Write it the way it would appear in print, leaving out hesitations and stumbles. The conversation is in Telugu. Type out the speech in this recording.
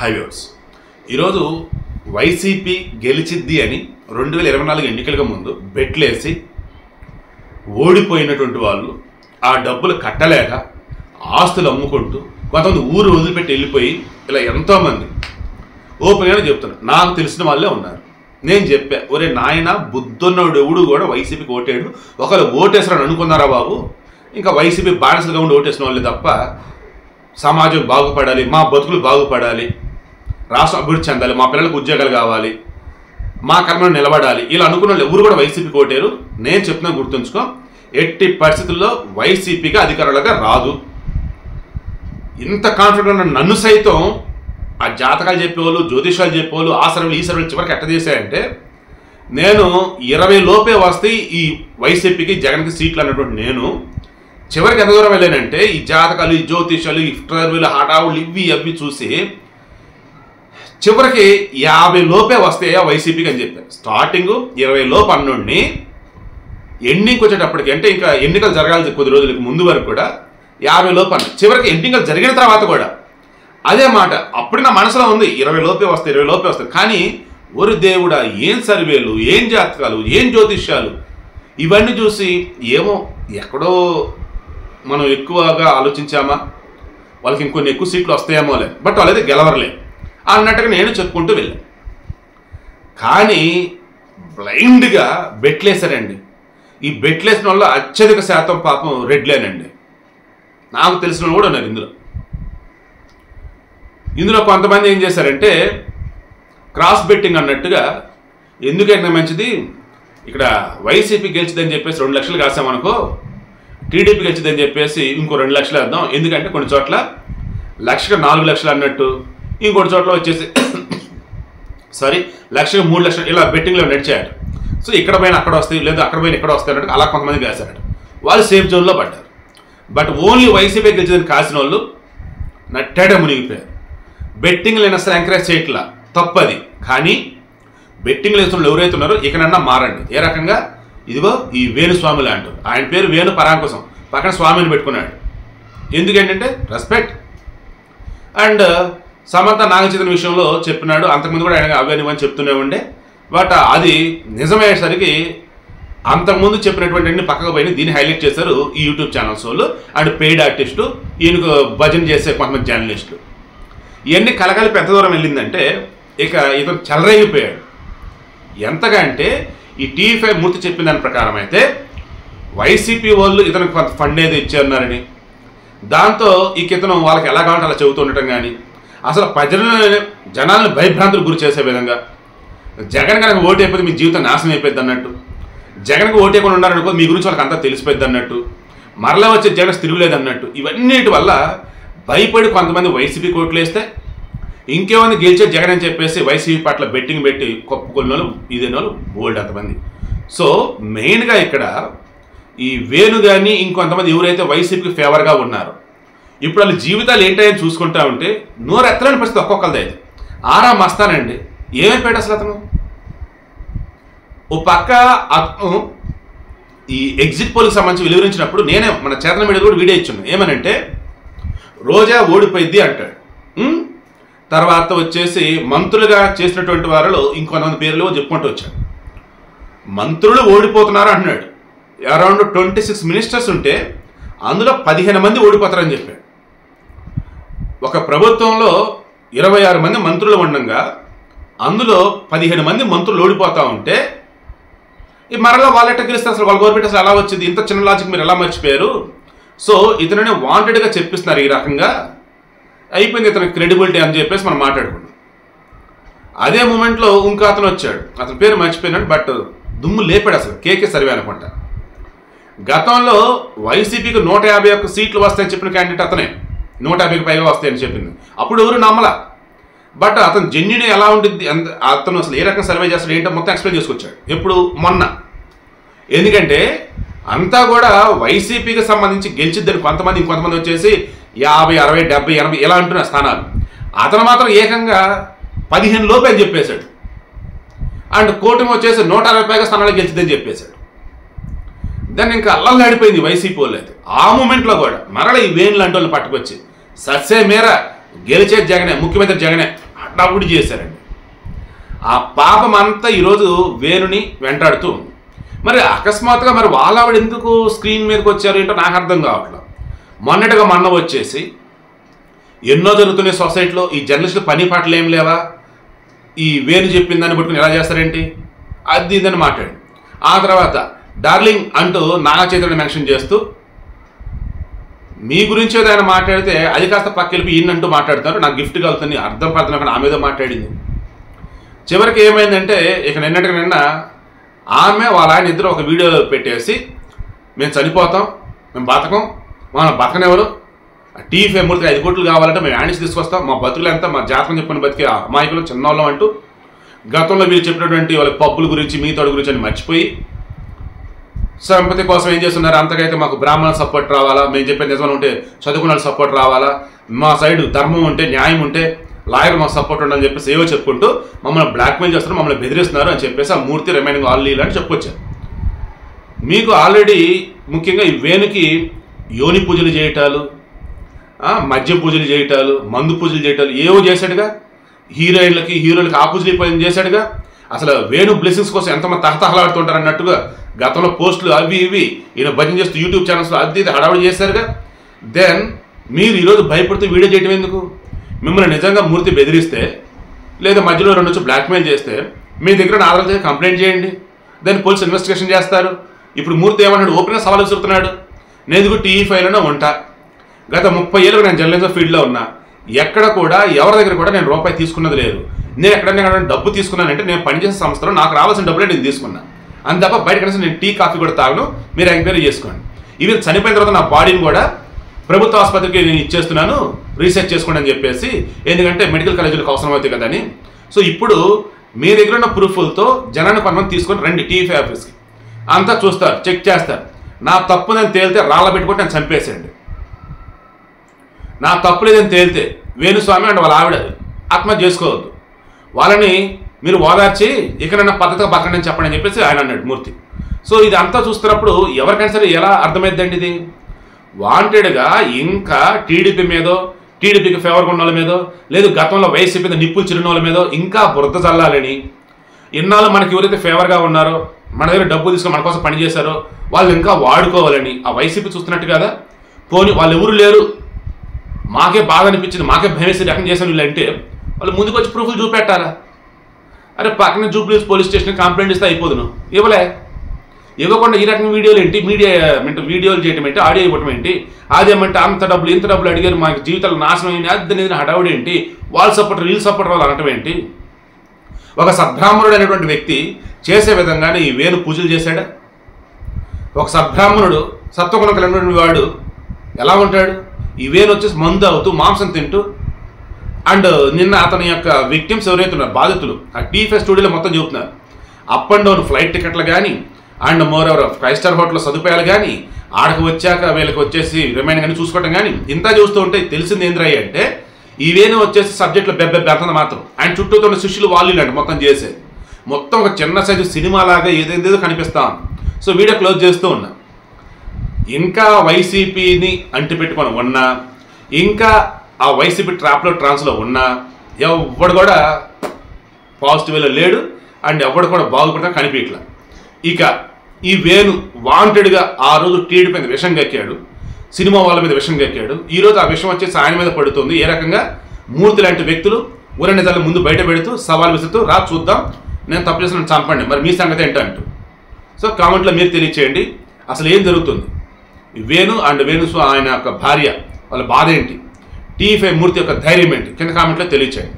హై వ్యూవర్స్, ఈరోజు వైసీపీ గెలిచిద్ది అని 2024 ఎన్నికలకు ముందు బెట్లేసి ఓడిపోయినటువంటి వాళ్ళు ఆ డబ్బులు కట్టలేక ఆస్తులు అమ్ముకుంటూ కొంతమంది ఊరు వదిలిపెట్టి వెళ్ళిపోయి ఇలా ఎంతోమంది ఓపెన్గానే చెప్తున్నారు. నాకు తెలిసిన వాళ్ళే ఉన్నారు. నేను చెప్పా, ఒరే నాయన బుద్ధున్నోడు ఎవడు కూడా వైసీపీకి ఓటేడు, ఒకవేళ ఓటేసారని అనుకున్నారా బాబు, ఇంకా వైసీపీ బానిసలుగా ఉండి ఓటేసిన వాళ్ళే తప్ప సమాజం బాగుపడాలి, మా బతుకులు బాగుపడాలి, రాష్ట్రం అభివృద్ధి చెందాలి, మా పిల్లలకు ఉద్యోగాలు కావాలి, మా కర్మను నిలబడాలి, ఇలా అనుకున్న వాళ్ళు ఎవరు కూడా వైసీపీకి ఓటేరు. నేను చెప్తున్నా గుర్తుంచుకో, ఎట్టి పరిస్థితుల్లో వైసీపీకి అధికారులుగా రాదు. ఇంత కాన్ఫిడెంట్ ఉన్న నన్ను సైతం ఆ జాతకాలు చెప్పేవాళ్ళు, జ్యోతిషాలు చెప్పేవాళ్ళు, ఆ సర్వేలు ఈ సర్వేలు చివరికి ఎట్ట చేశాయంటే, నేను 20 లోపే వస్తే ఈ వైసీపీకి జగన్కి సీట్లు అన్నటువంటి నేను చివరికి ఎంత దూరం వెళ్ళానంటే, ఈ జాతకాలు, ఈ జ్యోతిషాలు, ఈ సర్వేలు, హడావులు ఇవి అవి చూసి చివరికి 50 లోపే వస్తాయా వైసీపీకి అని చెప్పాను. స్టార్టింగ్ 20 లోపు అన్నుండి ఎండింగ్కి వచ్చేటప్పటికి, అంటే ఇంకా ఎన్నికలు జరగాల్సి కొద్ది రోజులకి ముందు వరకు కూడా 50 లోపు అన్న, చివరికి ఎన్నికలు జరిగిన తర్వాత కూడా అదే మాట. అప్పుడు నా మనసులో ఉంది 20 లోపే వస్తాయి, 20 లోపే వస్తాయి. కానీ ఒరి దేవుడా, ఏం సర్వేలు, ఏం జాతకాలు, ఏం జ్యోతిష్యాలు, ఇవన్నీ చూసి ఏమో ఎక్కడో మనం ఎక్కువగా ఆలోచించామా, వాళ్ళకి ఇంకొన్ని ఎక్కువ సీట్లు వస్తాయేమో లే, బట్ వాళ్ళైతే గెలవరలే అన్నట్టుగా నేను చెప్పుకుంటూ వెళ్ళాను. కానీ బ్లైండ్గా బెట్లేసారండి. ఈ బెట్లేసిన వల్ల అత్యధిక శాతం పాపం రెడ్లేనండి. నాకు తెలిసిన వాళ్ళు కూడా ఉన్నారు ఇందులో కొంతమంది ఏం చేశారంటే, క్రాస్ బెట్టింగ్ అన్నట్టుగా, ఎందుకైనా మంచిది, ఇక్కడ వైసీపీ గెలిచిదని చెప్పేసి 2 లక్షలు కాసామనుకో, టీడీపీ గెలిచిదని చెప్పేసి ఇంకో 2 లక్షలు వేద్దాం, ఎందుకంటే కొన్ని చోట్ల లక్షకు 4 లక్షలు అన్నట్టు, ఇంకోటి చోట్ల వచ్చేసి లక్షకు 3 లక్షలు, ఇలా బెట్టింగ్లో నడిచాడు. సో ఇక్కడ పైన అక్కడ వస్తాయి, లేదా అక్కడ పైన ఇక్కడ వస్తాయి అన్నట్టు అలా కొంతమంది వేశారట. వాళ్ళు సేఫ్ జోన్లో పడ్డారు. బట్ ఓన్లీ వైసీపీ గెలిచిందని కాసిన వాళ్ళు నట్టేట మునిగిపోయారు. బెట్టింగ్లు అయినా అసలు ఎంకరేజ్ చేయట్లా, తప్పది. కానీ బెట్టింగ్లు వేసిన వాళ్ళు ఎవరైతే ఉన్నారో ఇకనన్నా మారండి. ఏ రకంగా, ఇదిగో ఈ వేణుస్వామి లాంటి ఆయన పేరు వేణు పరాంకుశం, పక్కన స్వామిని పెట్టుకున్నాడు. ఎందుకంటే రెస్పెక్ట్. అండ్ సమంత నాగచైతన్య విషయంలో చెప్పినాడు, అంతకుముందు కూడా ఆయన అవన్నీ చెప్తూనే ఉండే. బట్ అది నిజమయ్యేసరికి అంతకుముందు చెప్పినటువంటి అన్ని పక్కకు పోయి దీన్ని హైలైట్ చేశారు ఈ యూట్యూబ్ ఛానల్స్ వాళ్ళు అండ్ పెయిడ్ ఆర్టిస్టు, ఈయనకు భజన చేసే కొంతమంది జర్నలిస్టులు. ఇవన్నీ కలగలిపి ఎంత దూరం వెళ్ళిందంటే, ఇక ఇతను చెలరేగిపోయాడు. ఎంతగా అంటే, ఈ టీవీ5 మూర్తి చెప్పిన దాని ప్రకారం అయితే వైసీపీ వాళ్ళు ఇతనికి కొంత ఫండ్ ఏదో ఇచ్చారన్నారని, దాంతో ఇతను వాళ్ళకి ఎలా కావాలంటే అలా చెబుతూ ఉండటం కానీ, అసలు జనాలను భయభ్రాంతులకు గురి చేసే విధంగా, జగన్ కనుక ఓటు అయిపోతే మీ జీవితం నాశనం అయిపోద్ది అన్నట్టు, జగన్కి ఓటు వేయకుండా ఉన్నారనుకో మీ గురించి వాళ్ళకి అంతా తెలిసిపోద్ది అన్నట్టు, మరలా వచ్చే జగన్ తిరుగులేదు అన్నట్టు, ఇవన్నిటి వల్ల భయపడి కొంతమంది వైసీపీ ఓట్లు వేస్తే ఇంకేమంది గెలిచే జగన్ అని చెప్పేసి వైసీపీ పట్ల బెట్టింగ్ పెట్టి కొప్పుకున్న వాళ్ళు ఇదేన వాళ్ళు బోల్డ్ అంతమంది. సో మెయిన్గా ఇక్కడ ఈ వేణు కానీ ఇంకొంతమంది ఎవరైతే వైసీపీకి ఫేవర్గా ఉన్నారో, ఇప్పుడు వాళ్ళ జీవితాలు ఏంటని చూసుకుంటా ఉంటే నోరు ఎత్తలేని పరిస్థితి ఒక్కొక్కరిది. అయితే ఆరా మస్తానండి, ఏమైపోయాడు అసలు అతను. ఓ పక్క అతను ఈ ఎగ్జిట్ పోల్కి సంబంధించి వెలువరించినప్పుడు నేనే మన చేతన మీడియా కూడా వీడియో ఇచ్చాను. ఏమనంటే, రోజా ఓడిపోయింది అంటాడు. తర్వాత వచ్చేసి మంత్రులుగా చేసినటువంటి వారిలో ఇంకొంతమంది పేర్లు చెప్పుకుంటూ వచ్చాడు. మంత్రులు ఓడిపోతున్నారు అంటున్నాడు. అరౌండ్ 26 మినిస్టర్స్ ఉంటే అందులో 15 మంది ఓడిపోతారని చెప్పాడు. ఒక ప్రభుత్వంలో 26 మంది మంత్రులు ఉండగా అందులో 15 మంది మంత్రులు ఓడిపోతూ ఉంటే మరలా వాళ్ళెట్ట గెలుస్తారు, అసలు వాళ్ళ గవర్నమెంట్ అసలు ఎలా వచ్చింది, ఇంత చిన్న లాజిక్ మీరు ఎలా మర్చిపోయారు. సో ఇతనిని వాంటెడ్గా చెప్పిస్తున్నారు ఈ రకంగా. అయిపోయింది ఇతనికి క్రెడిబిలిటీ అని చెప్పేసి మనం మాట్లాడుకున్నాం. అదే మూమెంట్లో ఇంకో అతను వచ్చాడు, అతని పేరు మర్చిపోయినాడు, బట్ దుమ్ము లేపాడు అసలు. కేకే సర్వే అనుకుంటా. గతంలో వైసీపీకి 151 సీట్లు వస్తాయని చెప్పిన క్యాండిడేట్ అతనే, 150కి పైగా వస్తాయని చెప్పింది. అప్పుడు ఎవరు నమ్మలా. బట్ అతను జెన్యున్ ఎలా ఉంటుంది, అతను అసలు ఏ రకంగా సర్వే చేస్తాడు ఏంటో మొత్తం ఎక్స్ప్లెయిన్ చేసుకొచ్చాడు. ఎప్పుడు మొన్న. ఎందుకంటే అంతా కూడా వైసీపీకి సంబంధించి గెలిచిద్దని కొంతమంది, ఇంకొంతమంది వచ్చేసి 50, 60, 70, 80 ఇలా అంటున్న స్థానాలు. అతను మాత్రం ఏకంగా 15 లోపే అని చెప్పేశాడు. అండ్ కూటమి వచ్చేసి 160 పైగా స్థానాలు గెలిచిద్దని చెప్పేశాడు. దాన్ని ఇంకా అల్లల్లాడిపోయింది వైసీపీ వాళ్ళు. అయితే ఆ మూమెంట్లో కూడా మరల ఈ వేణులు అంటే వాళ్ళు పట్టుకొచ్చి సస్సే మేర గెలిచే జగనే, ముఖ్యమంత్రి జగనే, హడావుడి చేశారండి. ఆ పాపం అంతా ఈరోజు వేణుని వెంటాడుతూ ఉంది. మరి అకస్మాత్తుగా మరి వాళ్ళావిడ ఎందుకు స్క్రీన్ మీదకి వచ్చారు ఏంటో నాకు అర్థం కావట్లేదు. మొన్నటిగా మొన్న వచ్చేసి ఎన్నో జరుగుతున్నాయి సొసైటీలో, ఈ జర్నలిస్టులు పని పాటలు ఏం లేవా, ఈ వేణు చెప్పిందని పట్టుకుని ఎలా చేస్తారేంటి, అది ఇదని మాట్లాడి ఆ తర్వాత డార్లింగ్ అంటూ నాగ చైతన్య మెన్షన్ చేస్తూ మీ గురించి ఏదైనా మాట్లాడితే అది కాస్త పక్కెళ్ళి ఈయనంటూ మాట్లాడతారు. నాకు గిఫ్ట్ కలుగుతుంది అర్థం పడుతున్నా ఆమె ఏదో మాట్లాడింది. చివరికి ఏమైందంటే ఇక నిన్నటికి నిన్న ఆమె వాళ్ళ ఆయన ఇద్దరు ఒక వీడియో పెట్టేసి మేము చనిపోతాం, మేము బతకం, మన బతకనెవరు, టీఫీ మూర్తి 5 కోట్లు కావాలంటే మేము యానిస్ తీసుకొస్తాం, మా బతుకులు ఎంత, మా జాతకం చెప్పిన బతికే అమాయకులు చిన్నోళ్ళం అంటూ గతంలో వీళ్ళు చెప్పినటువంటి వాళ్ళ పప్పుల గురించి మిగతాడు గురించి అని మర్చిపోయి సంపత్తి కోసం ఏం చేస్తున్నారు, అంతకైతే మాకు బ్రాహ్మణ సపోర్ట్ రావాలా, మేము చెప్పే నిజం ఉంటే చదువుకున్న సపోర్ట్ రావాలా, మా సైడ్ ధర్మం ఉంటే న్యాయం ఉంటే లాయర్ మాకు సపోర్ట్ ఉండాలని చెప్పేసి ఏవో చెప్పుకుంటూ మమ్మల్ని బ్లాక్మెయిల్ చేస్తున్నారు, మమ్మల్ని బెదిరిస్తున్నారు అని చెప్పేసి ఆ మూర్తి రిమైనింగ్ ఆల్ లీల్ అని చెప్పొచ్చారు. మీకు ఆల్రెడీ ముఖ్యంగా ఈ వేణుకి యోని పూజలు చేయటాలు, మద్యం పూజలు చేయటాలు, మందు పూజలు చేయటాలు ఏవో చేశాడుగా, హీరోయిన్లకి హీరోలకి ఆ పూజలు పని చేశాడుగా. అసలు వేణు బ్లెస్సింగ్స్ కోసం ఎంతమంది తహతహలాడుతుంటారు అన్నట్టుగా గతంలో పోస్టులు అవి ఇవి ఈయన భజన చేస్తూ యూట్యూబ్ ఛానల్స్లో అది ఇది హడావుడి చేశారుగా. దెన్ మీరు ఈరోజు భయపడుతూ వీడియో చేయటం ఎందుకు? మిమ్మల్ని నిజంగా మూర్తి బెదిరిస్తే లేదా మధ్యలో 2 వచ్చి బ్లాక్మెయిల్ చేస్తే మీ దగ్గర ఆధారాలు కంప్లైంట్ చేయండి, దాన్ని పోలీసు ఇన్వెస్టిగేషన్ చేస్తారు. ఇప్పుడు మూర్తి ఏమన్నాడు, ఓపెన్గా సవాల్ విసురుతున్నాడు, నేను టీవీ5లోనే ఉంటా, గత 30 ఏళ్ళుగా నేను జర్నలిజం ఫీల్డ్లో ఉన్నా, ఎక్కడ కూడా ఎవరి దగ్గర కూడా నేను రూపాయి తీసుకున్నది లేదు, నేను ఎక్కడైనా డబ్బు తీసుకున్నానంటే నేను పనిచేసే సంస్థలో నాకు రావాల్సిన డబ్బులే నేను తీసుకున్నాను, అంత తప్ప బయట కనీసం నేను టీ కాఫీ కూడా తాగను, మీరు ఎంక్వైరీ చేసుకోండి. ఈవెన్ చనిపోయిన తర్వాత నా బాడీని కూడా ప్రభుత్వ ఆసుపత్రికి నేను ఇచ్చేస్తున్నాను, రీసెర్చ్ చేసుకోండి అని చెప్పేసి, ఎందుకంటే మెడికల్ కాలేజీలకు అవసరం అవుతాయి కదా అని. సో ఇప్పుడు మీ దగ్గర ఉన్న ప్రూఫ్లతో జనాన్ని కొంతమంది తీసుకొని రండి టీవీ ఆఫీస్కి, అంతా చూస్తారు, చెక్ చేస్తారు. నా తప్పు నేను తేలితే రాళ్ళ పెట్టుకుంటే నేను చంపేసేయండి, నా తప్పు లేదని తేలితే వేణుస్వామి అంటే వాళ్ళ ఆవిడ ఆత్మహత్య చేసుకోవద్దు, వాళ్ళని మీరు ఓదార్చి ఇకనైనా పద్ధతిగా బతకండి అని చెప్పండి అని చెప్పేసి ఆయన అన్నాడు మూర్తి. సో ఇది అంతా చూస్తున్నప్పుడు ఎవరికైనా సరే ఎలా అర్థమైద్దండి ఇది? వాంటెడ్గా ఇంకా టీడీపీ మీదో, టీడీపీకి ఫేవర్గా ఉన్న వాళ్ళ మీదో, లేదు గతంలో వైసీపీ మీద నిప్పులు చిన్న వాళ్ళ మీదో ఇంకా బురద చల్లాలని, ఇన్నాళ్ళు మనకి ఎవరైతే ఫేవర్గా ఉన్నారో, మన దగ్గర డబ్బు తీసుకొని మన కోసం పనిచేశారో వాళ్ళు ఇంకా వాడుకోవాలని ఆ వైసీపీ చూస్తున్నట్టు కదా. పోనీ వాళ్ళు ఎవరు లేరు, మాకే బాధ అనిపించింది, మాకే భయం వేసి రకం చేశాను వీళ్ళు అంటే వాళ్ళు ముందుకు వచ్చి ప్రూఫ్లు చూపెట్టాలా? అరే పక్కన జూబ్లీహిల్స్ పోలీస్ స్టేషన్కి కంప్లైంట్ ఇస్తే అయిపోదును, ఇవ్వలే, ఇవ్వకుండా ఈ రకం వీడియోలు ఏంటి, మీడియా అంటే వీడియోలు చేయటం ఏంటి, ఆడియో ఇవ్వటం ఏంటి, అదేమంటే అంత డబ్బులు ఇంత డబ్బులు అడిగారు మాకు జీవితాలు నాశనం అయింది అది అనేది హడావుడి ఏంటి, వాళ్ళ సపోర్ట్ వీళ్ళ సపోర్ట్ వాళ్ళు అనటం ఏంటి? ఒక సద్బ్రాహ్మణుడు అనేటువంటి వ్యక్తి చేసే విధంగానే ఈ వేణు పూజలు చేశాడా? ఒక సద్బ్రాహ్మణుడు సత్వగుణం కలిగినటువంటి వాడు ఎలా ఉంటాడు? ఈ వేణు వచ్చేసి మందు అవుతూ మాంసం తింటూ, అండ్ నిన్న అతని యొక్క విక్టిమ్స్ ఎవరైతే ఉన్నారు బాధితులు ఆ టీఫీ స్టూడియోలో మొత్తం చెబుతున్నారు, అప్ అండ్ డౌన్ ఫ్లైట్ టికెట్లు కానీ and more over 5 star hotel సదుపాయాలు కానీ, ఆడకు వచ్చాక వీళ్ళకి వచ్చేసి రిమైనింగ్ అని చూసుకోవటం కానీ ఇంత చూస్తూ ఉంటే తెలిసింది ఏంద్రాయి అంటే ఈ వేణు వచ్చేసి సబ్జెక్టులో బెబ్బెబ్బెంత మాత్రం ఆయన చుట్టూతో ఉన్న శిష్యులు వాళ్ళు ఇలాంటి మొత్తం చేసేది మొత్తం ఒక చిన్న సైజు సినిమా లాగా ఏదేదో కనిపిస్తా ఉంది. సో వీడియో క్లోజ్ చేస్తూ ఉన్నా. ఇంకా వైసీపీని అంటిపెట్టుకొని ఉన్నా, ఇంకా ఆ వైసీపీ ట్రాప్లో ట్రాన్స్లో ఉన్నా ఎవడు కూడా పాజిటివ్లో లేడు అండ్ ఎవడు కూడా బాగుపడతా కనిపించట్లా. ఇక ఈ వేణు వాంటెడ్గా ఆ రోజు టీడీపీ మీద విషం గక్కాడు, సినిమా వాళ్ళ మీద విషం గక్కాడు, ఈరోజు ఆ విషయం వచ్చేసి ఆయన మీద పడుతుంది. ఏ రకంగా మూర్తి లాంటి వ్యక్తులు ఊర నిజాలు ముందు బయట పెడుతూ సవాల్ విసురుతూ రా చూద్దాం నేను తప్పు చేసిన చంపండి మరి మీ సంగతి ఏంటంటూ. సో కామెంట్లో మీరు తెలియచేయండి అసలు ఏం జరుగుతుంది, వేణు అండ్ వేణు ఆయన యొక్క భార్య వాళ్ళ బాధ ఏంటి, టీవీ5 మూర్తి యొక్క ధైర్యం ఏంటి కింద కామెంట్లో తెలియచేయండి.